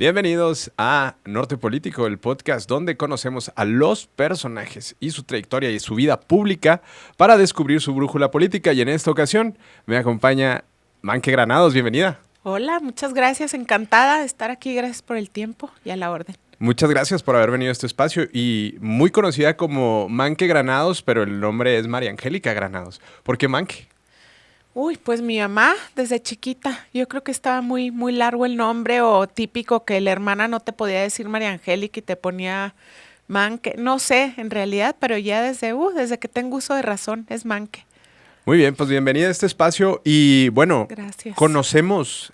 Bienvenidos a Norte Político, el podcast donde conocemos a los personajes y su trayectoria y su vida pública para descubrir su brújula política. Y en esta ocasión me acompaña Manque Granados. Bienvenida. Hola, muchas gracias. Encantada de estar aquí. Gracias por el tiempo y a la orden. Muchas gracias por haber venido a este espacio y muy conocida como Manque Granados, pero el nombre es María Angélica Granados. ¿Por qué Manque? Uy, pues mi mamá desde chiquita. Yo creo que estaba muy largo el nombre o típico que la hermana no te podía decir María Angélica y te ponía Manque. No sé, en realidad, pero ya desde que tengo uso de razón es Manque. Muy bien, pues bienvenida a este espacio y bueno, Gracias. conocemos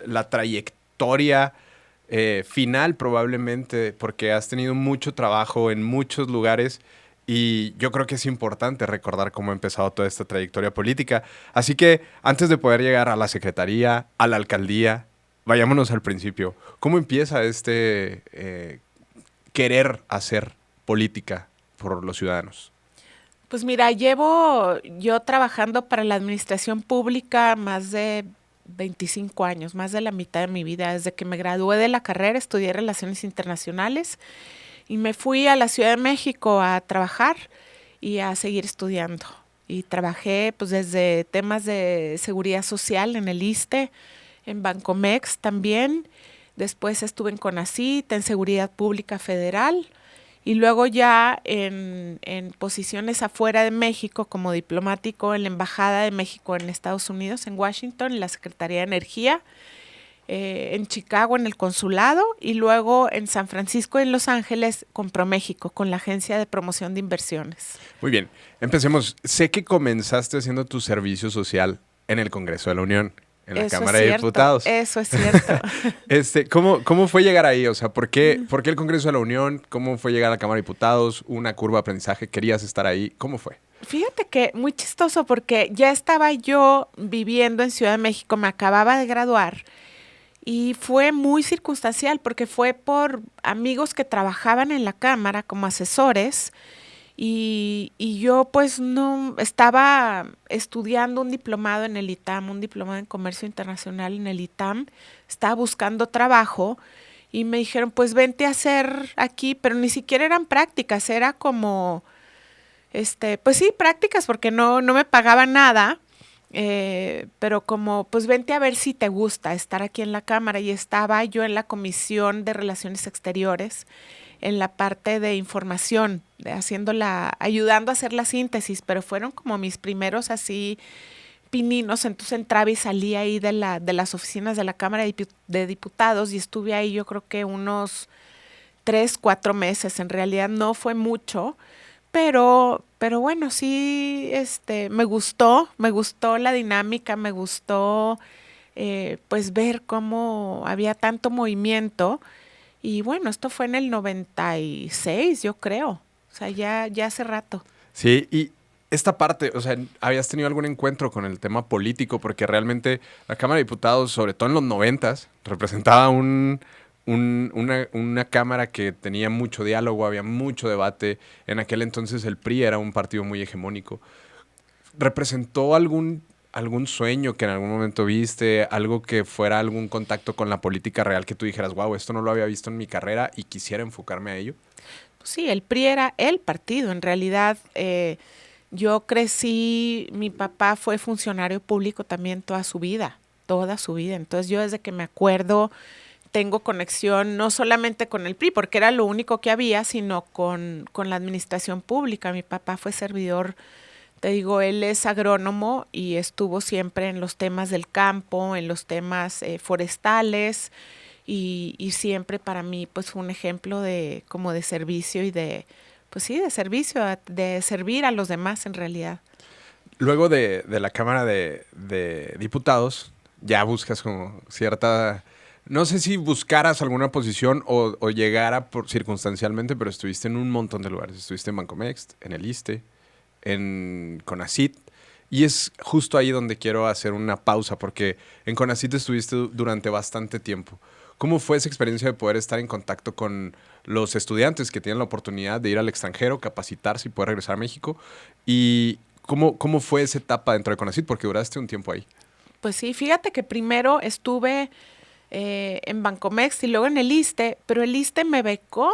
la trayectoria final probablemente porque has tenido mucho trabajo en muchos lugares y yo creo que es importante recordar cómo ha empezado toda esta trayectoria política. Así que antes de poder llegar a la secretaría, a la alcaldía, vayámonos al principio. ¿Cómo empieza querer hacer política por los ciudadanos? Pues mira, llevo yo trabajando para la administración pública más de 25 años, más de la mitad de mi vida. Desde que me gradué de la carrera, estudié Relaciones Internacionales y me fui a la Ciudad de México a trabajar y a seguir estudiando. Y trabajé pues desde temas de seguridad social en el ISSSTE, en Bancomext también. Después estuve en CONACYT, en Seguridad Pública Federal. Y luego ya en posiciones afuera de México como diplomático en la Embajada de México en Estados Unidos, en Washington, en la Secretaría de Energía, en Chicago en el consulado y luego en San Francisco y en Los Ángeles con ProMéxico, con la Agencia de Promoción de Inversiones. Muy bien, empecemos. Sé que comenzaste haciendo tu servicio social en el Congreso de la Unión, en la Eso es Cámara de cierto, Diputados. eso es cierto. ¿Cómo fue llegar ahí? O sea, ¿por qué el Congreso de la Unión? ¿Cómo fue llegar a la Cámara de Diputados? ¿Una curva de aprendizaje? ¿Querías estar ahí? ¿Cómo fue? Fíjate que muy chistoso porque ya estaba yo viviendo en Ciudad de México, me acababa de graduar y fue muy circunstancial porque fue por amigos que trabajaban en la Cámara como asesores y yo pues no estaba estudiando un diplomado en el ITAM, un diplomado en Comercio Internacional en el ITAM, estaba buscando trabajo y me dijeron pues vente a hacer aquí, pero ni siquiera eran prácticas, era como pues sí, prácticas porque no me pagaban nada, pero como, pues vente a ver si te gusta estar aquí en la Cámara. Y estaba yo en la Comisión de Relaciones Exteriores, en la parte de información, ayudando a hacer la síntesis, pero fueron como mis primeros así pininos, entonces entraba y salía ahí de las oficinas de la Cámara de Diputados y estuve ahí yo creo que unos 3, 4 meses, en realidad no fue mucho, pero bueno, sí, me gustó la dinámica, me gustó pues ver cómo había tanto movimiento. Y bueno, esto fue en el 96, yo creo. O sea, ya hace rato. Sí, y esta parte, o sea, ¿habías tenido algún encuentro con el tema político? Porque realmente la Cámara de Diputados, sobre todo en los noventas, representaba una cámara que tenía mucho diálogo, había mucho debate. En aquel entonces el PRI era un partido muy hegemónico. ¿Representó algún sueño que en algún momento viste, algo que fuera algún contacto con la política real que tú dijeras, wow, esto no lo había visto en mi carrera y quisiera enfocarme a ello? Sí, el PRI era el partido. En realidad, yo crecí, mi papá fue funcionario público también toda su vida, toda su vida. Entonces yo desde que me acuerdo tengo conexión no solamente con el PRI, porque era lo único que había, sino con la administración pública. Mi papá fue servidor, te digo, él es agrónomo y estuvo siempre en los temas del campo, en los temas forestales y siempre para mí pues fue un ejemplo de como de servicio y de, pues sí, de servicio, de servir a los demás en realidad. Luego de la Cámara de Diputados, ya buscas como cierta... No sé si buscaras alguna posición o llegara circunstancialmente, pero estuviste en un montón de lugares. Estuviste en Bancomext, en el ISSSTE, en CONACYT. Y es justo ahí donde quiero hacer una pausa, porque en CONACYT estuviste durante bastante tiempo. ¿Cómo fue esa experiencia de poder estar en contacto con los estudiantes que tienen la oportunidad de ir al extranjero, capacitarse y poder regresar a México? ¿Y cómo fue esa etapa dentro de CONACYT? Porque duraste un tiempo ahí. Pues sí, fíjate que primero estuve en Bancomext y luego en el ISSSTE, pero el ISSSTE me becó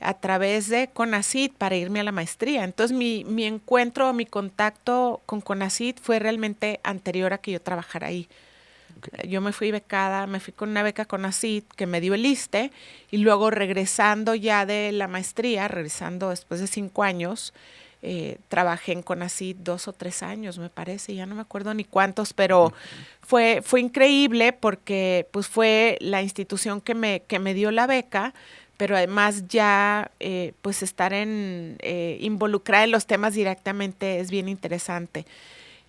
a través de CONACYT para irme a la maestría. Entonces mi encuentro, mi contacto con CONACYT fue realmente anterior a que yo trabajara ahí. Okay. Yo me fui becada, me fui con una beca CONACYT que me dio el ISSSTE y luego regresando ya de la maestría, regresando después de 5 años, trabajé en CONACYT 2 o 3 años, me parece, ya no me acuerdo ni cuántos, pero fue increíble porque pues fue la institución que me dio la beca, pero además ya pues estar involucrada en los temas directamente es bien interesante.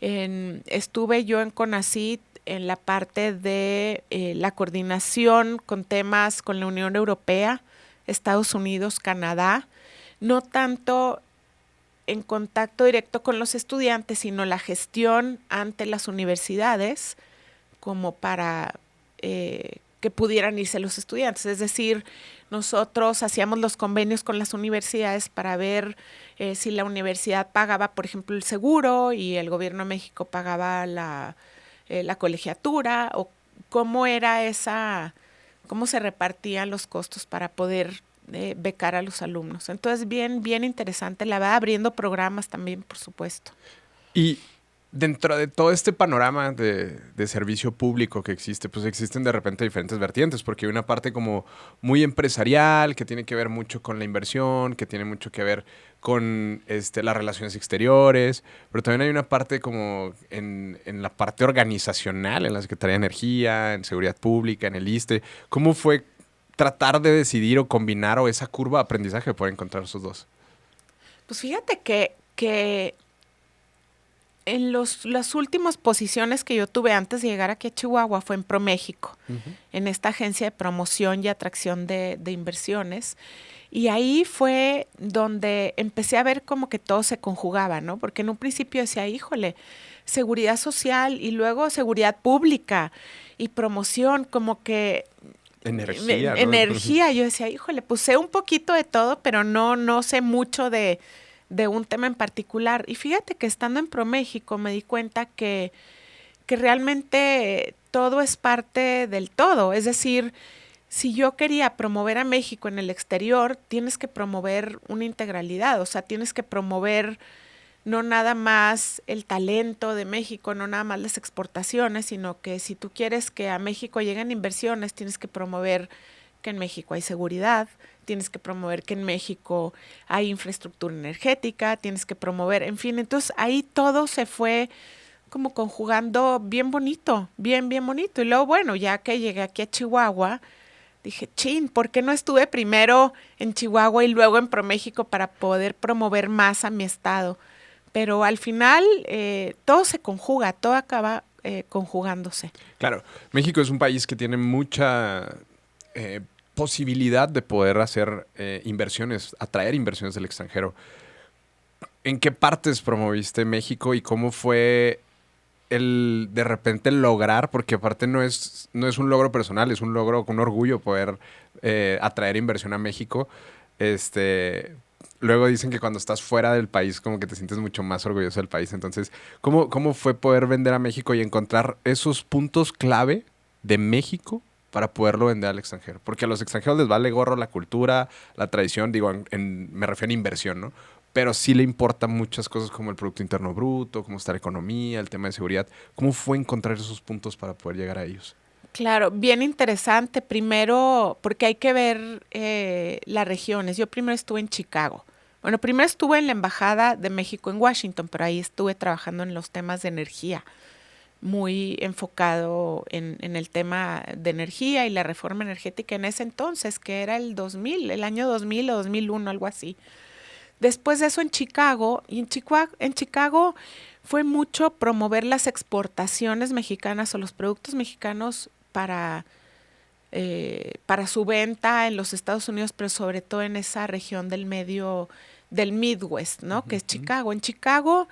Estuve yo en CONACYT en la parte de la coordinación con temas con la Unión Europea, Estados Unidos, Canadá, no tanto en contacto directo con los estudiantes, sino la gestión ante las universidades como para que pudieran irse los estudiantes. Es decir, nosotros hacíamos los convenios con las universidades para ver si la universidad pagaba, por ejemplo, el seguro y el gobierno de México pagaba la colegiatura, o cómo era cómo se repartían los costos para poder becar a los alumnos. Entonces, bien interesante, la va abriendo programas también, por supuesto. Y dentro de todo este panorama de servicio público que existe, pues existen de repente diferentes vertientes, porque hay una parte como muy empresarial, que tiene que ver mucho con la inversión, que tiene mucho que ver con las relaciones exteriores, pero también hay una parte como en la parte organizacional, en la Secretaría de Energía, en Seguridad Pública, en el ISSSTE. ¿Cómo fue tratar de decidir o combinar o esa curva de aprendizaje para encontrar esos dos? Pues fíjate que en las últimas posiciones que yo tuve antes de llegar aquí a Chihuahua fue en ProMéxico, en esta agencia de promoción y atracción de inversiones. Y ahí fue donde empecé a ver como que todo se conjugaba, ¿no? Porque en un principio decía, híjole, seguridad social y luego seguridad pública y promoción, como que energía, ¿no? Energía. Yo decía, híjole, pues sé un poquito de todo, pero no sé mucho de un tema en particular. Y fíjate que estando en ProMéxico me di cuenta que realmente todo es parte del todo. Es decir, si yo quería promover a México en el exterior, tienes que promover una integralidad, o sea, tienes que promover no nada más el talento de México, no nada más las exportaciones, sino que si tú quieres que a México lleguen inversiones, tienes que promover que en México hay seguridad, tienes que promover que en México hay infraestructura energética, tienes que promover, en fin, entonces ahí todo se fue como conjugando bien bonito, bien bonito. Y luego, bueno, ya que llegué aquí a Chihuahua, dije, chin, ¿por qué no estuve primero en Chihuahua y luego en ProMéxico para poder promover más a mi estado? Pero al final todo se conjuga, todo acaba conjugándose. Claro, México es un país que tiene mucha posibilidad de poder hacer inversiones, atraer inversiones del extranjero. ¿En qué partes promoviste México y cómo fue de repente lograr, porque aparte no es un logro personal, es un logro con orgullo poder atraer inversión a México? Luego dicen que cuando estás fuera del país como que te sientes mucho más orgulloso del país. Entonces, ¿cómo fue poder vender a México y encontrar esos puntos clave de México para poderlo vender al extranjero? Porque a los extranjeros les vale gorro la cultura, la tradición, digo, me refiero a inversión, ¿no? Pero sí le importan muchas cosas como el Producto Interno Bruto, cómo está la economía, el tema de seguridad. ¿Cómo fue encontrar esos puntos para poder llegar a ellos? Claro, bien interesante. Primero, porque hay que ver las regiones. Yo primero estuve en Chicago. Bueno, primero estuve en la Embajada de México en Washington, pero ahí estuve trabajando en los temas de energía, muy enfocado en el tema de energía y la reforma energética en ese entonces, que era el año 2000 o 2001, algo así. Después de eso en Chicago, y en Chicago fue mucho promover las exportaciones mexicanas o los productos mexicanos para su venta en los Estados Unidos, pero sobre todo en esa región del Midwest, ¿no? Que es Chicago. En Chicago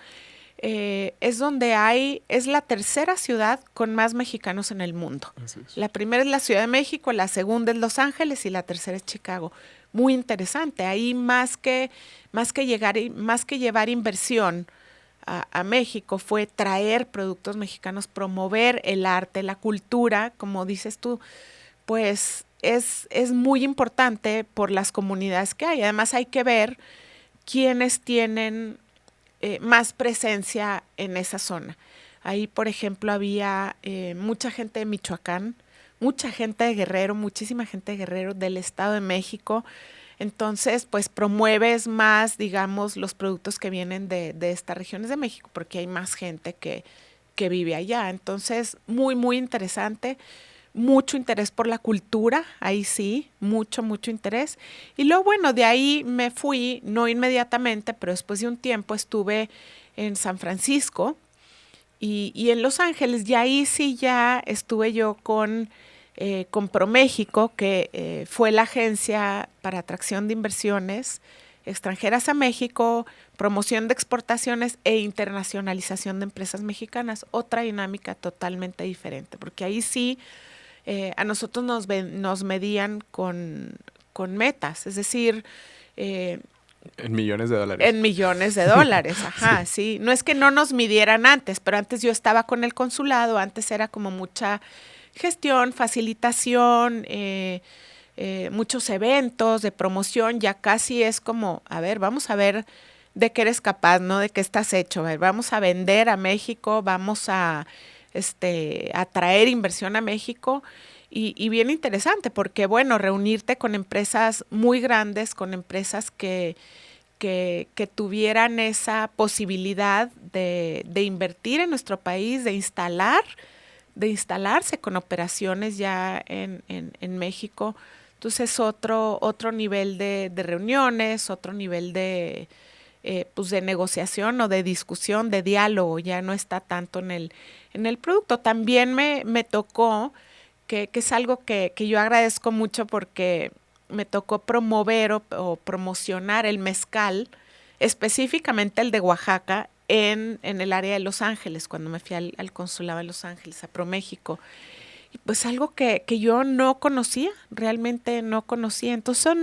es donde es la tercera ciudad con más mexicanos en el mundo. La primera es la Ciudad de México, la segunda es Los Ángeles y la tercera es Chicago. Muy interesante. Ahí más que llevar inversión a México fue traer productos mexicanos, promover el arte, la cultura, como dices tú, pues es muy importante por las comunidades que hay. Además hay que ver quiénes tienen más presencia en esa zona. Ahí, por ejemplo, había mucha gente de Michoacán, mucha gente de Guerrero, muchísima gente de Guerrero, del Estado de México. Entonces, pues promueves más, digamos, los productos que vienen de estas regiones de México, porque hay más gente que vive allá. Entonces, muy, muy interesante. Mucho interés por la cultura, ahí sí, mucho, mucho interés. Y luego, bueno, de ahí me fui, no inmediatamente, pero después de un tiempo estuve en San Francisco y en Los Ángeles, y ahí sí ya estuve yo con ProMéxico, que fue la agencia para atracción de inversiones extranjeras a México, promoción de exportaciones e internacionalización de empresas mexicanas. Otra dinámica totalmente diferente, porque ahí sí a nosotros nos medían con metas, es decir, En millones de dólares. en millones de dólares, ajá, sí. No es que no nos midieran antes, pero antes yo estaba con el consulado, antes era como mucha gestión, facilitación, muchos eventos de promoción, ya casi es como, a ver, vamos a ver de qué eres capaz, ¿no? De qué estás hecho, a ver, vamos a vender a México, vamos a atraer inversión a México. Y bien interesante, porque bueno, reunirte con empresas muy grandes, con empresas que tuvieran esa posibilidad de invertir en nuestro país, de instalarse con operaciones ya en México. Entonces otro nivel de reuniones, otro nivel pues de negociación o de discusión, de diálogo, ya no está tanto en el producto. También me tocó, que es algo que yo agradezco mucho, porque me tocó promover o promocionar el mezcal, específicamente el de Oaxaca, en el área de Los Ángeles, cuando me fui al consulado de Los Ángeles, a ProMéxico. Y pues algo que yo no conocía, realmente no conocía. Entonces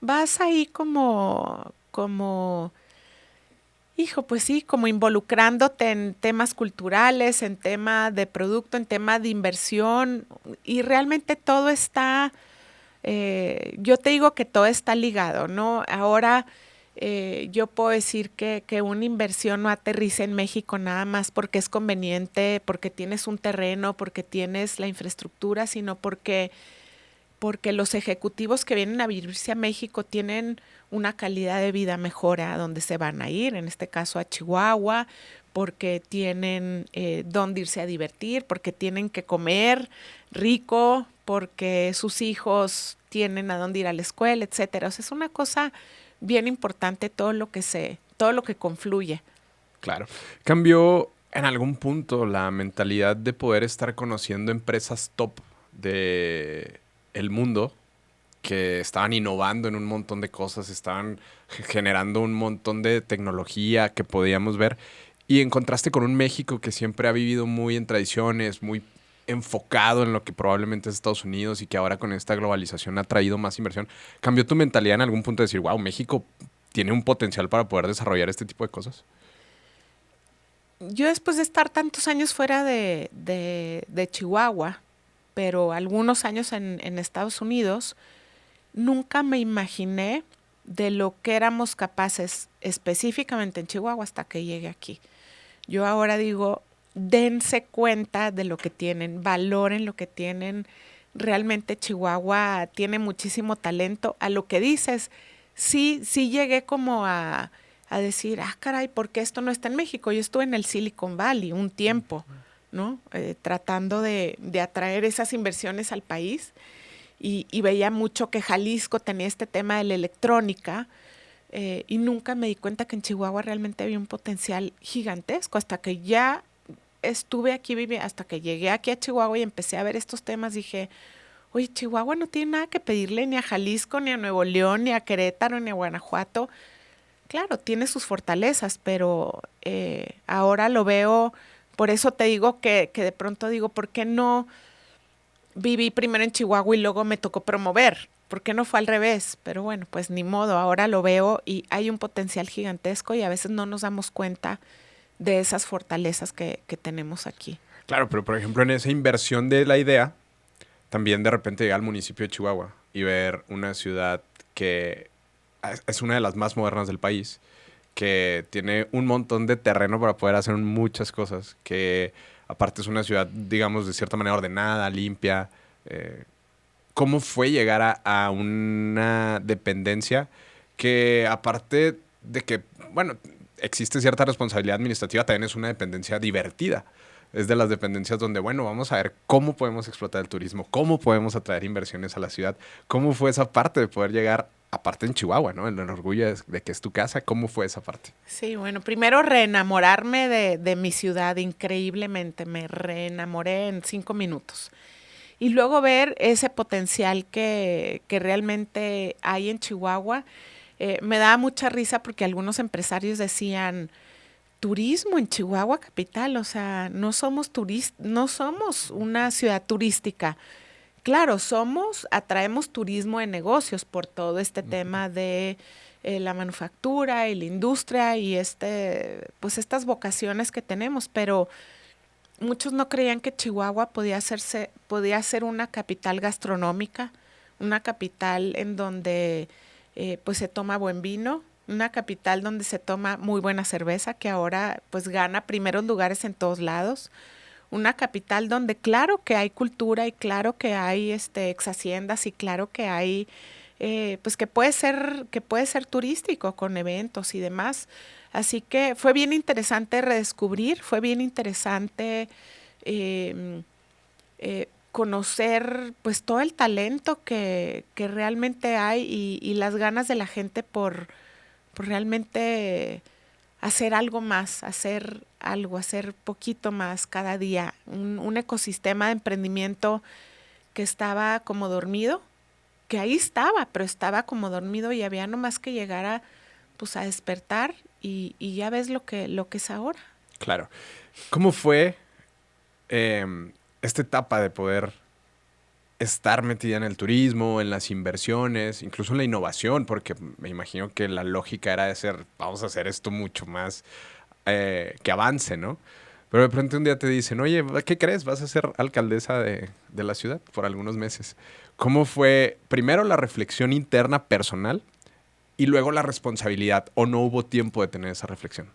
vas ahí como hijo, pues sí, como involucrándote en temas culturales, en tema de producto, en tema de inversión, y realmente todo está, yo te digo que todo está ligado, ¿no? Ahora yo puedo decir que una inversión no aterriza en México nada más porque es conveniente, porque tienes un terreno, porque tienes la infraestructura, sino porque los ejecutivos que vienen a vivirse a México tienen una calidad de vida mejor a donde se van a ir, en este caso a Chihuahua, porque tienen dónde irse a divertir, porque tienen que comer rico, porque sus hijos tienen a dónde ir a la escuela, etcétera. O sea, es una cosa bien importante todo lo que confluye. Claro. ¿Cambió en algún punto la mentalidad de poder estar conociendo empresas top de el mundo que estaban innovando en un montón de cosas, estaban generando un montón de tecnología que podíamos ver, y en contraste con un México que siempre ha vivido muy en tradiciones, muy enfocado en lo que probablemente es Estados Unidos, y que ahora con esta globalización ha traído más inversión? ¿Cambió tu mentalidad en algún punto de decir, wow, México tiene un potencial para poder desarrollar este tipo de cosas? Yo, después de estar tantos años fuera de Chihuahua, pero algunos años en Estados Unidos, nunca me imaginé de lo que éramos capaces específicamente en Chihuahua hasta que llegué aquí. Yo ahora digo, dense cuenta de lo que tienen, valoren lo que tienen. Realmente Chihuahua tiene muchísimo talento. A lo que dices, sí llegué como a decir, caray, ¿por qué esto no está en México? Yo estuve en el Silicon Valley un tiempo, ¿no? Tratando de atraer esas inversiones al país. Y veía mucho que Jalisco tenía este tema de la electrónica, y nunca me di cuenta que en Chihuahua realmente había un potencial gigantesco, hasta que ya estuve aquí, hasta que llegué aquí a Chihuahua y empecé a ver estos temas. Dije, oye, Chihuahua no tiene nada que pedirle ni a Jalisco, ni a Nuevo León, ni a Querétaro, ni a Guanajuato. Claro, tiene sus fortalezas, pero ahora lo veo. Por eso te digo que de pronto digo, ¿por qué no viví primero en Chihuahua y luego me tocó promover? ¿Por qué no fue al revés? Pero bueno, pues ni modo, ahora lo veo y hay un potencial gigantesco, y a veces no nos damos cuenta de esas fortalezas que tenemos aquí. Claro, pero por ejemplo en esa inversión de la idea, también de repente llegar al municipio de Chihuahua y ver una ciudad que es una de las más modernas del país, que tiene un montón de terreno para poder hacer muchas cosas, que aparte es una ciudad, digamos, de cierta manera ordenada, limpia. ¿Cómo fue llegar a una dependencia que aparte de que, bueno, existe cierta responsabilidad administrativa, también es una dependencia divertida? Es de las dependencias donde, bueno, vamos a ver cómo podemos explotar el turismo, cómo podemos atraer inversiones a la ciudad. ¿Cómo fue esa parte de poder llegar, aparte en Chihuahua, ¿no? El orgullo de que es tu casa. ¿Cómo fue esa parte? Sí, bueno, primero reenamorarme de mi ciudad, increíblemente, me reenamoré en 5 minutos. Y luego ver ese potencial que realmente hay en Chihuahua. Me daba mucha risa porque algunos empresarios decían, turismo en Chihuahua capital, o sea, no somos una ciudad turística. Claro, atraemos turismo de negocios por todo este tema de la manufactura y la industria y pues estas vocaciones que tenemos, pero muchos no creían que Chihuahua podía ser una capital gastronómica, una capital en donde pues se toma buen vino, una capital donde se toma muy buena cerveza, que ahora pues gana primeros lugares en todos lados, una capital donde claro que hay cultura y claro que hay ex haciendas y claro que hay pues que puede ser turístico con eventos y demás. Así que fue bien interesante redescubrir, fue bien interesante conocer pues todo el talento que realmente hay y las ganas de la gente por realmente hacer algo más, hacer poquito más cada día. Un ecosistema de emprendimiento que estaba como dormido, que ahí estaba, pero estaba como dormido y había nomás que llegar pues a despertar y ya ves lo que es ahora. Claro. ¿Cómo fue esta etapa de poder estar metida en el turismo, en las inversiones, incluso en la innovación? Porque me imagino que la lógica era de ser, vamos a hacer esto mucho más que avance, ¿no? Pero de pronto un día te dicen, oye, ¿qué crees? Vas a ser alcaldesa de la ciudad por algunos meses. ¿Cómo fue primero la reflexión interna personal y luego la responsabilidad? ¿O no hubo tiempo de tener esa reflexión?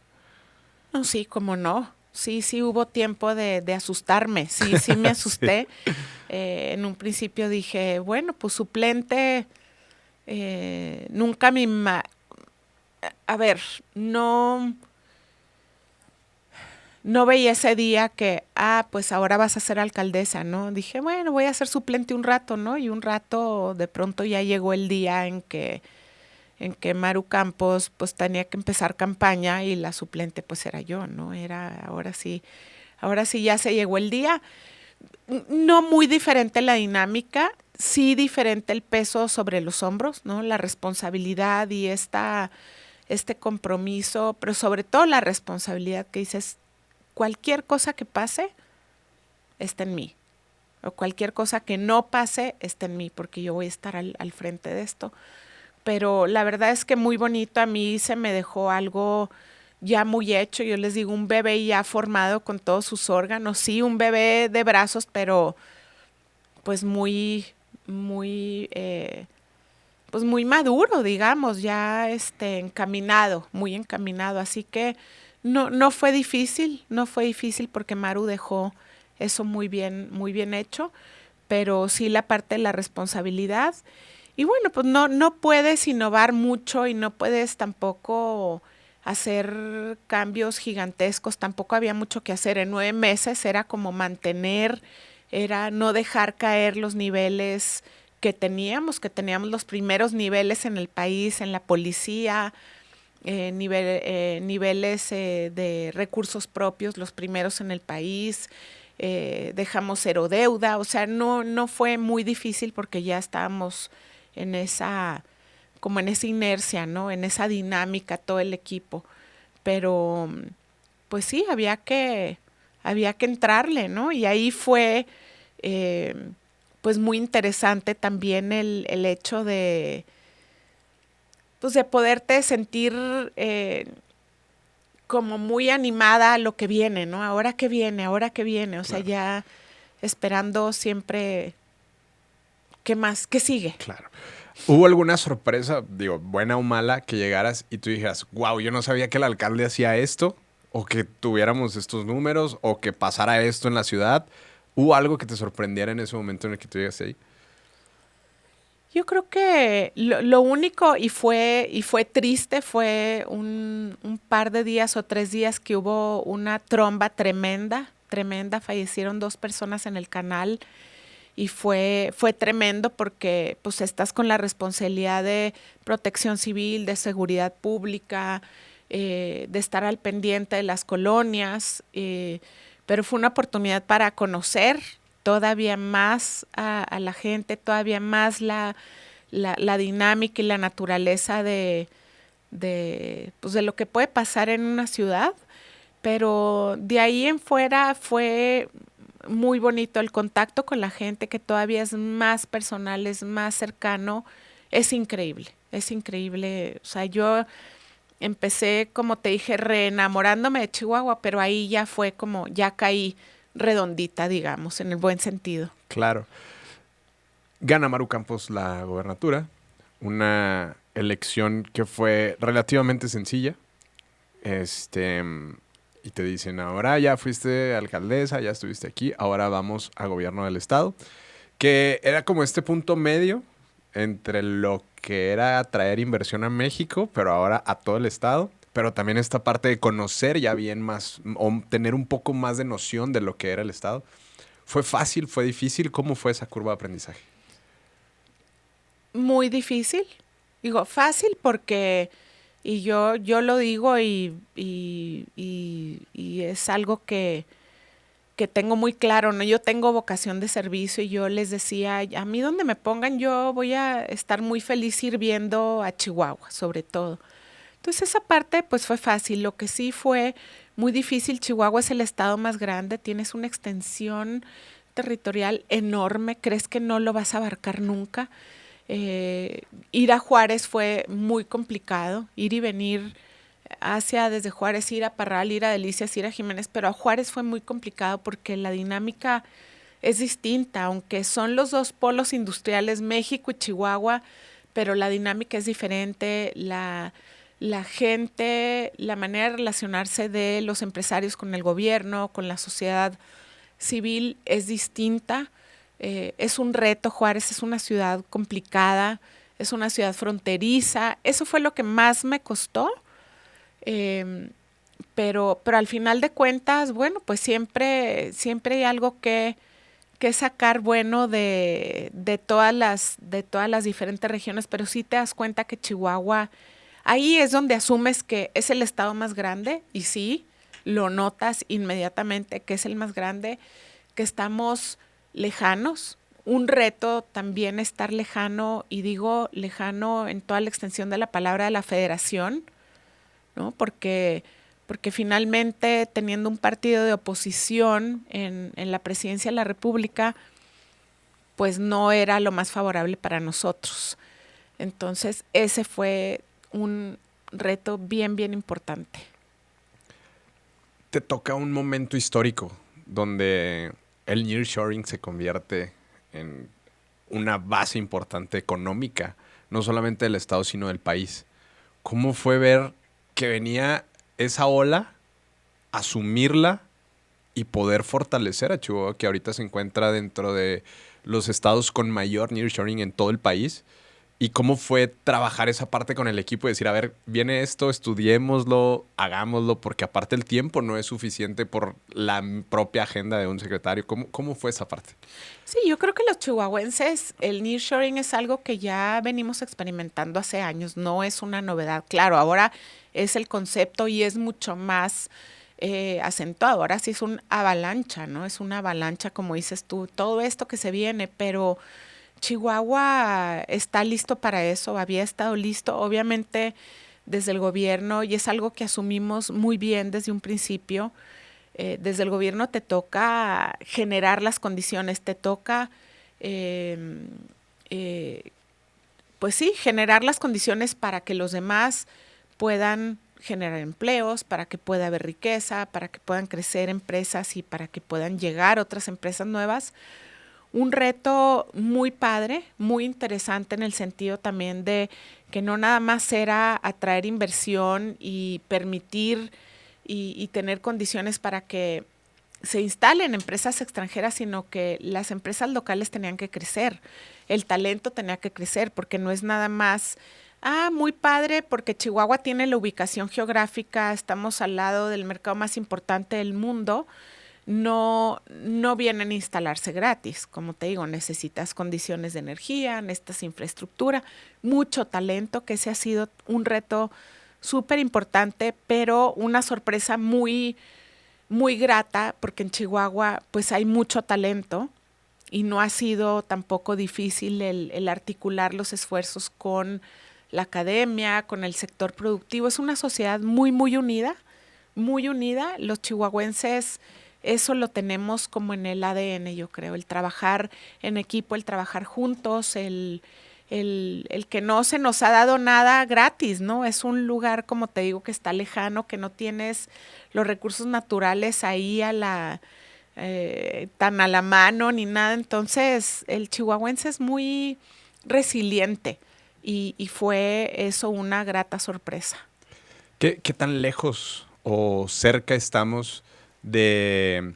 No, sí, cómo no. Sí, sí hubo tiempo de asustarme. Sí, sí me Sí. asusté. En un principio dije, bueno, pues suplente, nunca a ver, no veía ese día que, pues ahora vas a ser alcaldesa, ¿no? Dije, bueno, voy a ser suplente un rato, ¿no? Y un rato de pronto ya llegó el día en que Maru Campos pues tenía que empezar campaña y la suplente pues era yo, ¿no? Ahora sí ya se llegó el día. No muy diferente la dinámica, sí diferente el peso sobre los hombros, ¿no? La responsabilidad y este compromiso, pero sobre todo la responsabilidad que dices, cualquier cosa que pase está en mí, o cualquier cosa que no pase está en mí, porque yo voy a estar al frente de esto. Pero la verdad es que muy bonito, a mí se me dejó algo ya muy hecho, yo les digo, un bebé ya formado con todos sus órganos, sí, un bebé de brazos, pero pues pues muy maduro, digamos, ya encaminado, muy encaminado. Así que no fue difícil, no fue difícil porque Maru dejó eso muy bien hecho, pero sí la parte de la responsabilidad. Y bueno, pues no puedes innovar mucho y no puedes tampoco hacer cambios gigantescos, tampoco había mucho que hacer. En 9 meses era como era no dejar caer los niveles que teníamos los primeros niveles en el país, en la policía, niveles de recursos propios, los primeros en el país, dejamos cero deuda, o sea, no fue muy difícil porque ya estábamos en como en esa inercia, ¿no? En esa dinámica, todo el equipo. Pero, pues sí, había que entrarle, ¿no? Y ahí fue, pues muy interesante también el hecho pues de poderte sentir como muy animada a lo que viene, ¿no? Ahora que viene, ahora que viene. O sea, Claro. ya esperando siempre qué más, qué sigue. Claro. ¿Hubo alguna sorpresa, digo, buena o mala, que llegaras y tú dijeras, wow, yo no sabía que el alcalde hacía esto, o que tuviéramos estos números, o que pasara esto en la ciudad? ¿Hubo algo que te sorprendiera en ese momento en el que tú llegaste ahí? Yo creo que lo único y fue triste fue un par de días o 3 días que hubo una tromba tremenda, tremenda. Fallecieron 2 personas en el canal y fue tremendo porque pues estás con la responsabilidad de protección civil, de seguridad pública, de estar al pendiente de las colonias, pero fue una oportunidad para conocer todavía más a la gente, todavía más la dinámica y la naturaleza pues de lo que puede pasar en una ciudad, pero de ahí en fuera fue muy bonito el contacto con la gente, que todavía es más personal, es más cercano, es increíble, es increíble. O sea, yo empecé, como te dije, reenamorándome de Chihuahua, pero ahí ya fue como, ya caí redondita, digamos, en el buen sentido. Claro. Gana Maru Campos la gobernatura, una elección que fue relativamente sencilla. Este, y te dicen, ahora ya fuiste alcaldesa, ya estuviste aquí, ahora vamos a gobierno del estado, que era como este punto medio entre lo que era traer inversión a México, pero ahora a todo el estado, pero también esta parte de conocer ya bien más, o tener un poco más de noción de lo que era el estado. ¿Fue fácil? ¿Fue difícil? ¿Cómo fue esa curva de aprendizaje? Muy difícil, digo, fácil porque, y yo lo digo y es algo que tengo muy claro, ¿no? Yo tengo vocación de servicio y yo les decía, a mí donde me pongan yo voy a estar muy feliz sirviendo a Chihuahua, sobre todo. Entonces esa parte pues fue fácil. Lo que sí fue muy difícil, Chihuahua es el estado más grande, tienes una extensión territorial enorme, crees que no lo vas a abarcar nunca. Ir a Juárez fue muy complicado, ir y venir hacia desde Juárez, ir a Parral, ir a Delicias, ir a Jiménez, pero a Juárez fue muy complicado porque la dinámica es distinta, aunque son los dos polos industriales, México y Chihuahua, pero la dinámica es diferente, la gente, la manera de relacionarse de los empresarios con el gobierno, con la sociedad civil es distinta. Es un reto, Juárez es una ciudad complicada, es una ciudad fronteriza, eso fue lo que más me costó, eh, pero al final de cuentas, bueno, pues siempre hay algo que sacar bueno de todas las diferentes regiones, pero sí te das cuenta que Chihuahua, ahí es donde asumes que es el estado más grande y sí, lo notas inmediatamente que es el más grande, que estamos lejanos. Un reto también estar lejano, y digo lejano en toda la extensión de la palabra, de la federación, ¿no? Porque finalmente teniendo un partido de oposición en la presidencia de la República, pues no era lo más favorable para nosotros. Entonces ese fue un reto bien, bien importante. Te toca un momento histórico donde el nearshoring se convierte en una base importante económica, no solamente del estado, sino del país. ¿Cómo fue ver que venía esa ola, asumirla y poder fortalecer a Chihuahua, que ahorita se encuentra dentro de los estados con mayor nearshoring en todo el país? ¿Y cómo fue trabajar esa parte con el equipo y decir, a ver, viene esto, estudiémoslo, hagámoslo, porque aparte el tiempo no es suficiente por la propia agenda de un secretario? ¿Cómo fue esa parte? Sí, yo creo que los chihuahuenses, el nearshoring es algo que ya venimos experimentando hace años, no es una novedad. Claro, ahora es el concepto y es mucho más acentuado. Ahora sí es una avalancha, ¿no? Es una avalancha, como dices tú, todo esto que se viene, pero Chihuahua está listo para eso, había estado listo, obviamente desde el gobierno, y es algo que asumimos muy bien desde un principio. Desde el gobierno te toca generar las condiciones, te toca, eh, eh, pues sí, generar las condiciones para que los demás puedan generar empleos, para que pueda haber riqueza, para que puedan crecer empresas y para que puedan llegar otras empresas nuevas. Un reto muy padre, muy interesante en el sentido también de que no nada más era atraer inversión y permitir y tener condiciones para que se instalen empresas extranjeras, sino que las empresas locales tenían que crecer, el talento tenía que crecer, porque no es nada más, muy padre, porque Chihuahua tiene la ubicación geográfica, estamos al lado del mercado más importante del mundo, no vienen a instalarse gratis. Como te digo, necesitas condiciones de energía, necesitas infraestructura, mucho talento, que ese ha sido un reto súper importante, pero una sorpresa muy, muy grata, porque en Chihuahua pues hay mucho talento y no ha sido tampoco difícil el articular los esfuerzos con la academia, con el sector productivo. Es una sociedad muy, muy unida, muy unida. Los chihuahuenses, eso lo tenemos como en el ADN, yo creo, el trabajar en equipo, el trabajar juntos, el que no se nos ha dado nada gratis, ¿no? Es un lugar, como te digo, que está lejano, que no tienes los recursos naturales ahí tan a la mano ni nada. Entonces, el chihuahuense es muy resiliente y fue eso una grata sorpresa. ¿Qué tan lejos o cerca estamos de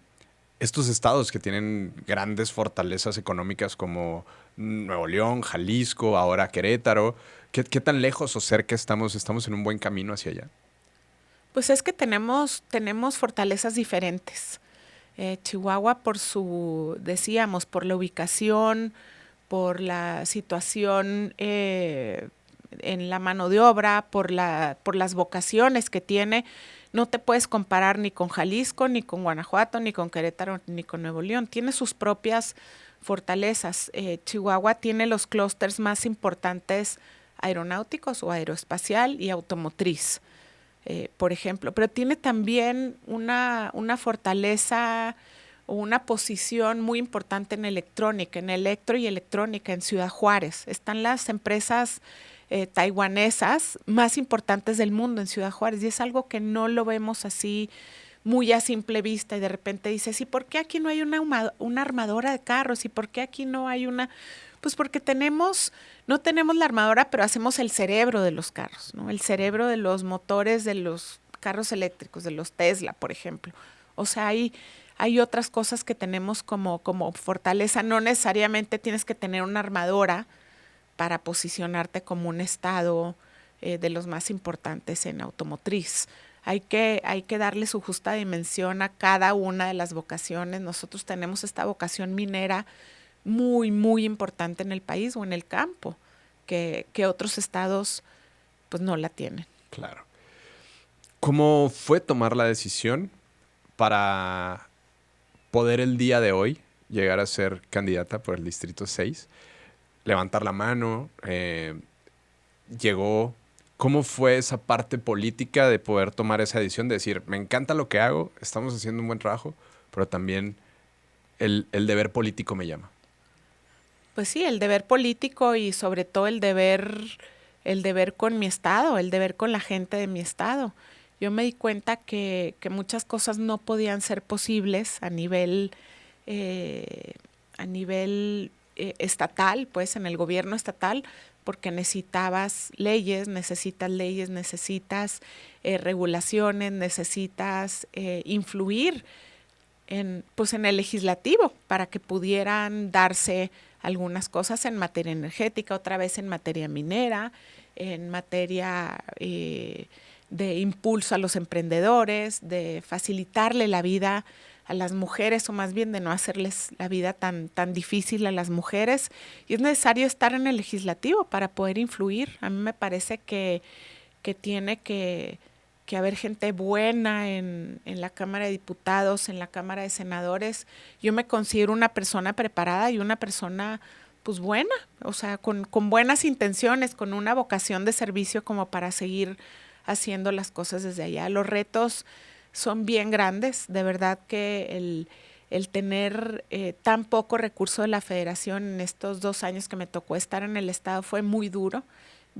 estos estados que tienen grandes fortalezas económicas como Nuevo León, Jalisco, ahora Querétaro? ¿Qué tan lejos o cerca estamos? ¿Estamos en un buen camino hacia allá? Pues es que tenemos fortalezas diferentes. Chihuahua decíamos, por la ubicación, por la situación en la mano de obra, por las vocaciones que tiene, no te puedes comparar ni con Jalisco, ni con Guanajuato, ni con Querétaro, ni con Nuevo León. Tiene sus propias fortalezas. Chihuahua tiene los clústeres más importantes aeronáuticos o aeroespacial y automotriz, por ejemplo, pero tiene también una fortaleza o una posición muy importante en electrónica, en electro y electrónica en Ciudad Juárez. Están las empresas taiwanesas más importantes del mundo en Ciudad Juárez y es algo que no lo vemos así muy a simple vista y de repente dices, ¿y por qué aquí no hay una armadora de carros? ¿Y por qué aquí no hay una? Pues porque no tenemos la armadora, pero hacemos el cerebro de los carros, ¿no? El cerebro de los motores de los carros eléctricos, de los Tesla, por ejemplo. O sea, hay otras cosas que tenemos como fortaleza. No necesariamente tienes que tener una armadora para posicionarte como un estado de los más importantes en automotriz. Hay que darle su justa dimensión a cada una de las vocaciones. Nosotros tenemos esta vocación minera muy, muy importante en el país o en el campo, que otros estados pues no la tienen. Claro. ¿Cómo fue tomar la decisión para poder el día de hoy llegar a ser candidata por el Distrito 6? Levantar la mano, llegó. ¿Cómo fue esa parte política de poder tomar esa decisión de decir, me encanta lo que hago, estamos haciendo un buen trabajo, pero también el deber político me llama? Pues sí, el deber político y sobre todo el deber con mi estado, el deber con la gente de mi estado. Yo me di cuenta que muchas cosas no podían ser posibles a nivel estatal, pues en el gobierno estatal, porque necesitas regulaciones, necesitas influir pues en el legislativo para que pudieran darse algunas cosas en materia energética, otra vez en materia minera, en materia de impulso a los emprendedores, de facilitarle la vida a las mujeres o más bien de no hacerles la vida tan difícil a las mujeres. Y es necesario estar en el legislativo para poder influir. A mí me parece que tiene que haber gente buena en la Cámara de Diputados, en la Cámara de Senadores. Yo me considero una persona preparada y una persona pues buena, o sea, con buenas intenciones, con una vocación de servicio como para seguir haciendo las cosas desde allá. Los retos son bien grandes, de verdad que el tener tan poco recurso de la federación en estos 2 años que me tocó estar en el estado fue muy duro.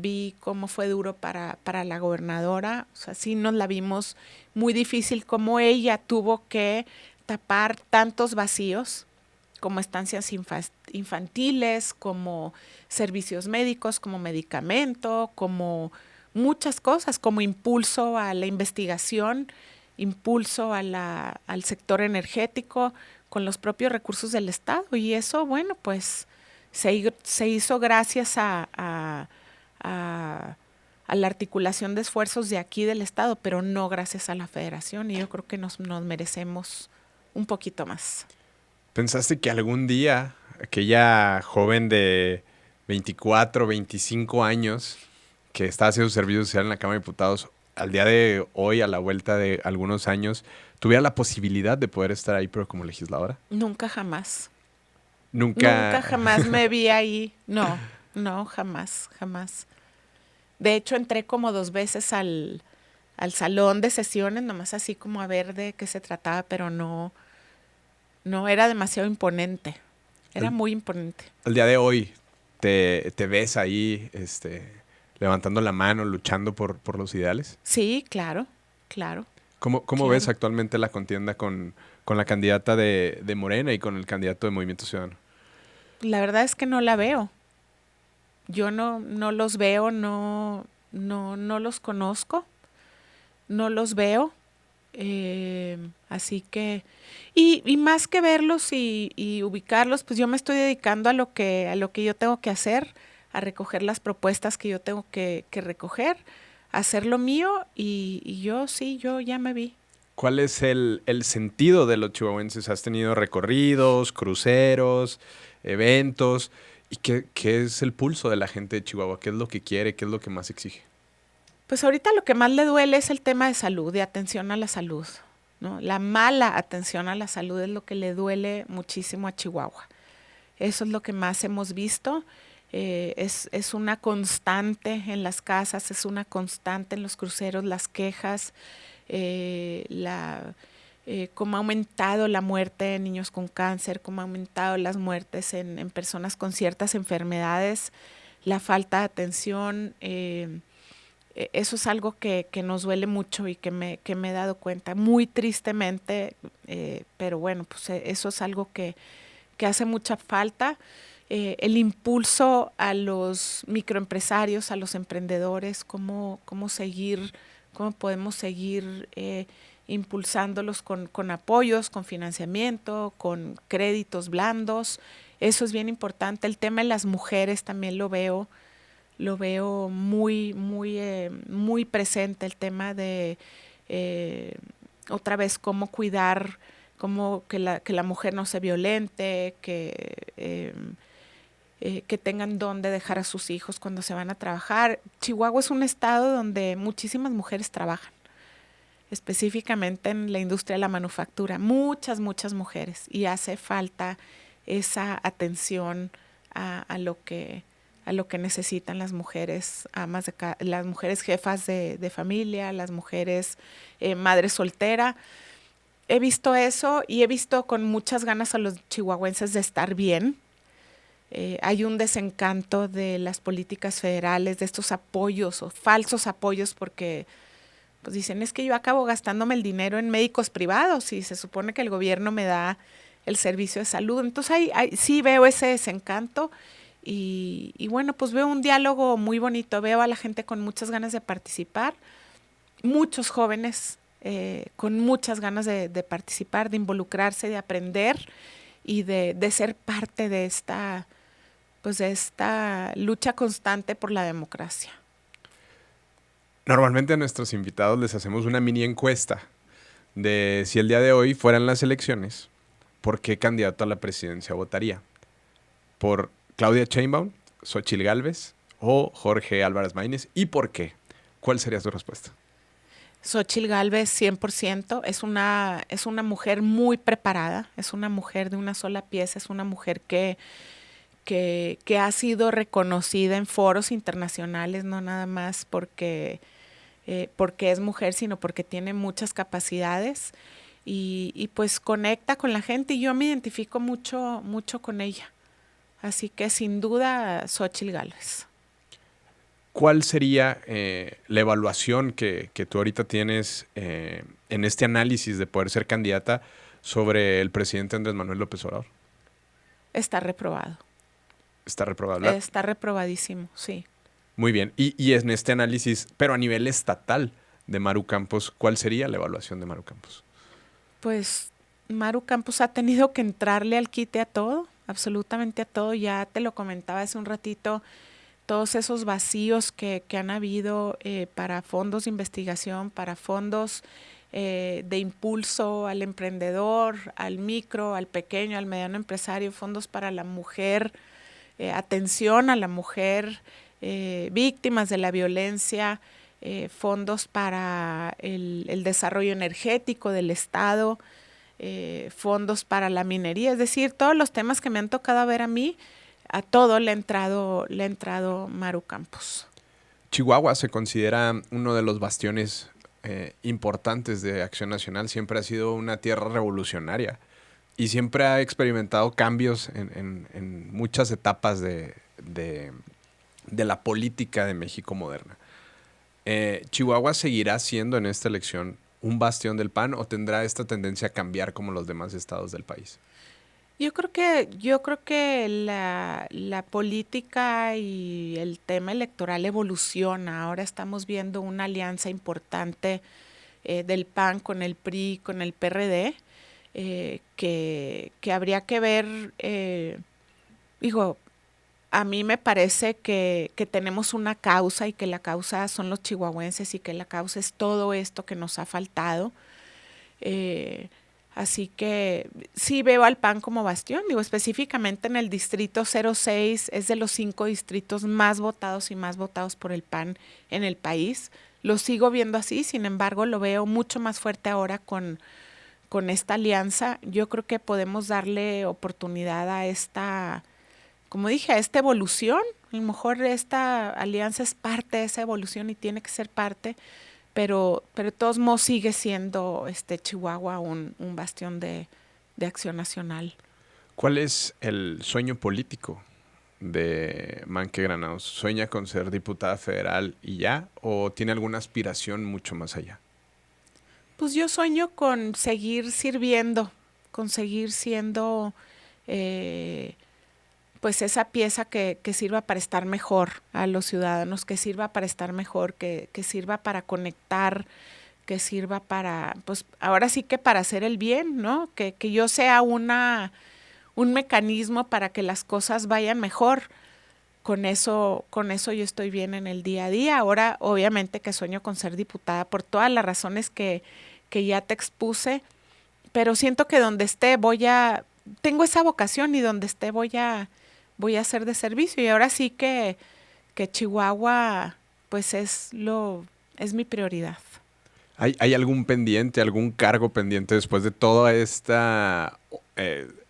vi cómo fue duro para la gobernadora, o sea, sí nos la vimos muy difícil, como ella tuvo que tapar tantos vacíos, como estancias infantiles, como servicios médicos, como medicamento, como muchas cosas, como impulso a la investigación, impulso al sector energético, con los propios recursos del Estado. Y eso, bueno, pues se hizo gracias a la articulación de esfuerzos de aquí del Estado, pero no gracias a la Federación. Y yo creo que nos merecemos un poquito más. ¿Pensaste que algún día aquella joven de 24, 25 años que está haciendo su servicio social en la Cámara de Diputados, al día de hoy, a la vuelta de algunos años, tuviera la posibilidad de poder estar ahí, pero como legisladora? Nunca jamás. Nunca Nunca. jamás me vi ahí. No, no, jamás, jamás. De hecho, entré como 2 veces al salón de sesiones, nomás así como a ver de qué se trataba, pero no, no era demasiado imponente. Era Al, muy imponente. al día de hoy, te ves ahí, levantando la mano, luchando por los ideales. Sí, claro, claro, ¿Cómo ves claro. actualmente la contienda con la candidata de Morena y con el candidato de Movimiento Ciudadano? La verdad es que no la veo. Yo no los veo, no los conozco, no los veo. Así que, y más que verlos y ubicarlos, pues yo me estoy dedicando a lo que yo tengo que hacer, a recoger las propuestas que yo tengo que recoger, a hacer lo mío, y yo sí, yo ya me vi. ¿Cuál es el sentido de los chihuahuenses? ¿Has tenido recorridos, cruceros, eventos? ¿Y qué es el pulso de la gente de Chihuahua? ¿Qué es lo que quiere? ¿Qué es lo que más exige? Pues ahorita lo que más le duele es el tema de salud, de atención a la salud, ¿no? La mala atención a la salud es lo que le duele muchísimo a Chihuahua. Eso es lo que más hemos visto. Es una constante en las casas, es una constante en los cruceros, las quejas, cómo ha aumentado la muerte de niños con cáncer, cómo ha aumentado las muertes en personas con ciertas enfermedades, la falta de atención. Eso es algo que nos duele mucho y que me he dado cuenta, muy tristemente, pero bueno, pues eso es algo que hace mucha falta. El impulso a los microempresarios, a los emprendedores, cómo podemos seguir impulsándolos con apoyos, con financiamiento, con créditos blandos. Eso es bien importante. El tema de las mujeres también lo veo muy presente, el tema de otra vez cómo cuidar, cómo que la mujer no se violente, que tengan dónde dejar a sus hijos cuando se van a trabajar. Chihuahua es un estado donde muchísimas mujeres trabajan, específicamente en la industria de la manufactura, muchas mujeres, y hace falta esa atención a lo que necesitan las mujeres amas las mujeres jefas de familia, las mujeres madres soltera. He visto eso y he visto con muchas ganas a los chihuahuenses de estar bien. Hay un desencanto de las políticas federales, de estos apoyos o falsos apoyos, porque pues dicen, es que yo acabo gastándome el dinero en médicos privados y se supone que el gobierno me da el servicio de salud. Entonces sí veo ese desencanto y bueno, pues veo un diálogo muy bonito, veo a la gente con muchas ganas de participar, muchos jóvenes con muchas ganas de participar, de involucrarse, de aprender y de ser parte de esta lucha constante por la democracia. Normalmente a nuestros invitados les hacemos una mini encuesta de si el día de hoy fueran las elecciones, ¿por qué candidato a la presidencia votaría? ¿Por Claudia Sheinbaum, Xóchitl Gálvez o Jorge Álvarez Maínez? ¿Y por qué? ¿Cuál sería su respuesta? Xóchitl Gálvez 100%, es una mujer muy preparada, es una mujer de una sola pieza, es una mujer que ha sido reconocida en foros internacionales, no nada más porque es mujer, sino porque tiene muchas capacidades y pues conecta con la gente y yo me identifico mucho con ella. Así que sin duda Xóchitl Gálvez. ¿cuál sería la evaluación que tú ahorita tienes en este análisis de poder ser candidata sobre el presidente Andrés Manuel López Obrador? Está reprobado. Está reprobable. Está reprobadísimo, sí. Muy bien. Y en este análisis, pero a nivel estatal de Maru Campos, ¿cuál sería la evaluación de Maru Campos? Pues Maru Campos ha tenido que entrarle al quite a todo, absolutamente a todo. Ya te lo comentaba hace un ratito, todos esos vacíos que han habido para fondos de investigación, para fondos de impulso al emprendedor, al micro, al pequeño, al mediano empresario, fondos para la mujer, atención a la mujer, víctimas de la violencia, fondos para el desarrollo energético del Estado, fondos para la minería, es decir, todos los temas que me han tocado ver a mí, a todo le ha entrado Maru Campos. Chihuahua se considera uno de los bastiones importantes de Acción Nacional. Siempre ha sido una tierra revolucionaria y siempre ha experimentado cambios en muchas etapas de la política de México moderna. ¿Chihuahua seguirá siendo en esta elección un bastión del PAN o tendrá esta tendencia a cambiar como los demás estados del país? Yo creo que la política y el tema electoral evoluciona. Ahora estamos viendo una alianza importante del PAN con el PRI, con el PRD, que habría que ver, a mí me parece que tenemos una causa y que la causa son los chihuahuenses y que la causa es todo esto que nos ha faltado. Así que sí veo al PAN como bastión, específicamente en el distrito 06, es de los 5 distritos más votados y más votados por el PAN en el país. Lo sigo viendo así, sin embargo, lo veo mucho más fuerte ahora con esta alianza. Yo creo que podemos darle oportunidad a esta, como dije, a esta evolución. A lo mejor esta alianza es parte de esa evolución y tiene que ser parte, pero de todos modos sigue siendo Chihuahua un bastión de Acción Nacional. ¿Cuál es el sueño político de Manque Granados? ¿Sueña con ser diputada federal y ya? ¿O tiene alguna aspiración mucho más allá? Pues yo sueño con seguir sirviendo, con seguir siendo pues esa pieza que sirva para estar mejor a los ciudadanos, que sirva para estar mejor, que sirva para conectar, que sirva para, pues ahora sí que para hacer el bien, ¿no? Que yo sea un mecanismo para que las cosas vayan mejor. Con eso yo estoy bien en el día a día. Ahora, obviamente que sueño con ser diputada por todas las razones que ya te expuse, pero siento que donde esté tengo esa vocación y donde esté voy a ser de servicio. Y ahora sí que Chihuahua, pues es mi prioridad. ¿Hay algún pendiente, algún cargo pendiente después de toda esta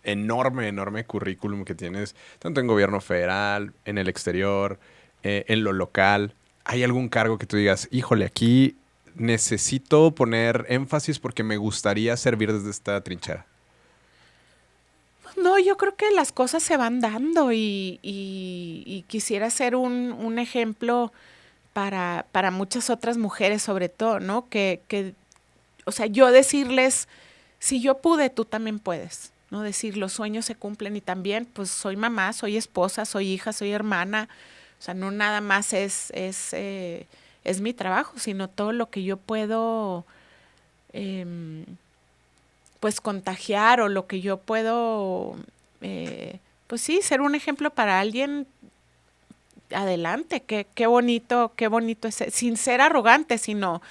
enorme currículum que tienes, tanto en gobierno federal, en el exterior, en lo local? ¿Hay algún cargo que tú digas, híjole, aquí necesito poner énfasis porque me gustaría servir desde esta trinchera? No, yo creo que las cosas se van dando y quisiera ser un ejemplo para muchas otras mujeres, sobre todo, ¿no? O sea, yo decirles, si yo pude, tú también puedes, ¿no? Decir, los sueños se cumplen y también, pues soy mamá, soy esposa, soy hija, soy hermana. O sea, no nada más es mi trabajo, sino todo lo que yo puedo pues contagiar o lo que yo puedo, pues sí, ser un ejemplo para alguien. Adelante, qué bonito es, sin ser arrogante, sino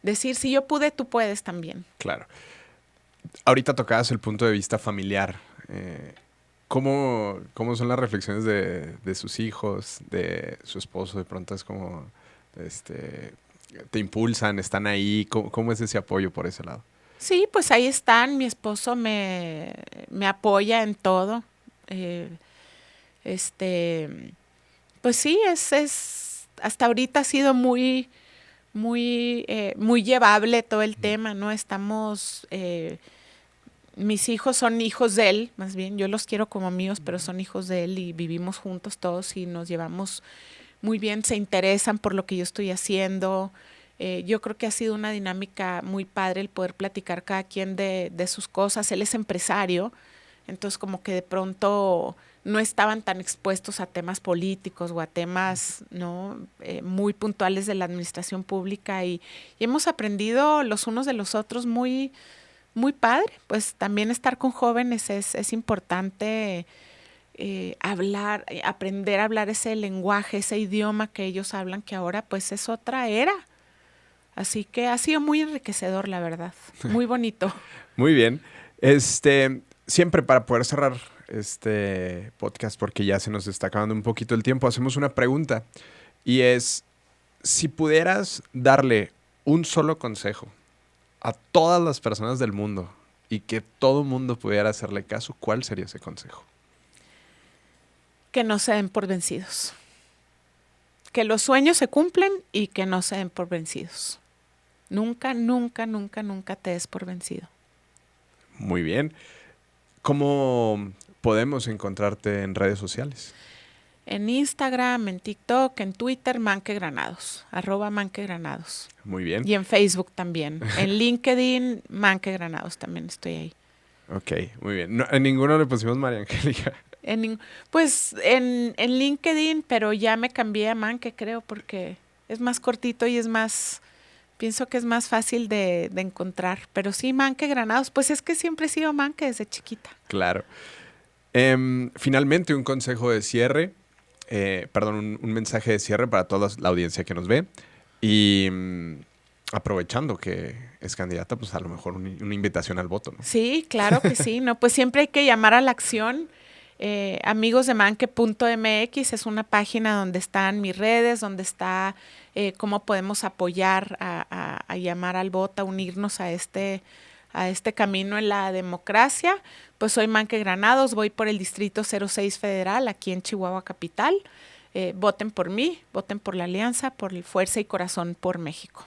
decir, si yo pude, tú puedes también. Claro. Ahorita tocabas el punto de vista familiar. ¿Cómo son las reflexiones de sus hijos, de su esposo? De pronto es como, te impulsan, están ahí. ¿Cómo es ese apoyo por ese lado? Sí, pues ahí están. Mi esposo me apoya en todo. Pues sí, hasta ahorita ha sido muy llevable todo el tema, ¿no? Estamos, mis hijos son hijos de él, más bien, yo los quiero como míos, pero son hijos de él y vivimos juntos todos y nos llevamos muy bien, se interesan por lo que yo estoy haciendo. Yo creo que ha sido una dinámica muy padre el poder platicar cada quien de sus cosas. Él es empresario, entonces como que de pronto no estaban tan expuestos a temas políticos o a temas, ¿no? Muy puntuales de la administración pública y hemos aprendido los unos de los otros muy, muy padre. Pues también estar con jóvenes es importante, hablar, aprender a hablar ese lenguaje, ese idioma que ellos hablan, que ahora pues es otra era. Así que ha sido muy enriquecedor, la verdad. Muy bonito. Muy bien. Siempre para poder cerrar este podcast, porque ya se nos está acabando un poquito el tiempo, hacemos una pregunta. Y es, si pudieras darle un solo consejo a todas las personas del mundo y que todo el mundo pudiera hacerle caso, ¿cuál sería ese consejo? Que no se den por vencidos. Que los sueños se cumplen y que no se den por vencidos. Nunca, nunca, nunca, nunca te des por vencido. Muy bien. ¿Cómo podemos encontrarte en redes sociales? En Instagram, en TikTok, en Twitter, @manquegranados. @manquegranados. Muy bien. Y en Facebook también. En LinkedIn, manquegranados también estoy ahí. Ok, muy bien. No, en ninguno le pusimos María Angélica. Pues en LinkedIn, pero ya me cambié a Manque, creo, porque es más cortito y es más... Pienso que es más fácil de encontrar. Pero sí, Manque Granados. Pues es que siempre he sido Manque desde chiquita. Claro. Finalmente, un consejo de cierre. Un mensaje de cierre para toda la audiencia que nos ve. Y aprovechando que es candidata, pues a lo mejor una invitación al voto, ¿no? Sí, claro que sí. No, pues siempre hay que llamar a la acción. Amigosdemanque.mx es una página donde están mis redes, donde está cómo podemos apoyar a llamar al voto, a unirnos a este camino en la democracia. Pues soy Manque Granados, voy por el Distrito 06 Federal, aquí en Chihuahua Capital. Voten por mí, voten por la Alianza, por el Fuerza y Corazón por México.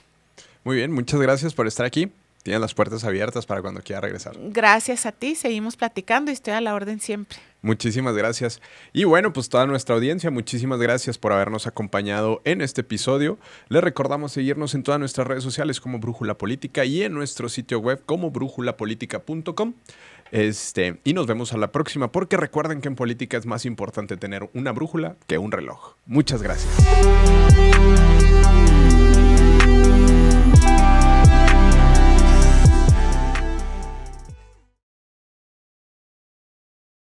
Muy bien, muchas gracias por estar aquí. Tienen las puertas abiertas para cuando quiera regresar. Gracias a ti, seguimos platicando y estoy a la orden siempre. Muchísimas gracias. Y bueno, pues toda nuestra audiencia, muchísimas gracias por habernos acompañado en este episodio. Les recordamos seguirnos en todas nuestras redes sociales como Brújula Política y en nuestro sitio web como brújulapolitica.com. Y nos vemos a la próxima, porque recuerden que en política es más importante tener una brújula que un reloj. Muchas gracias.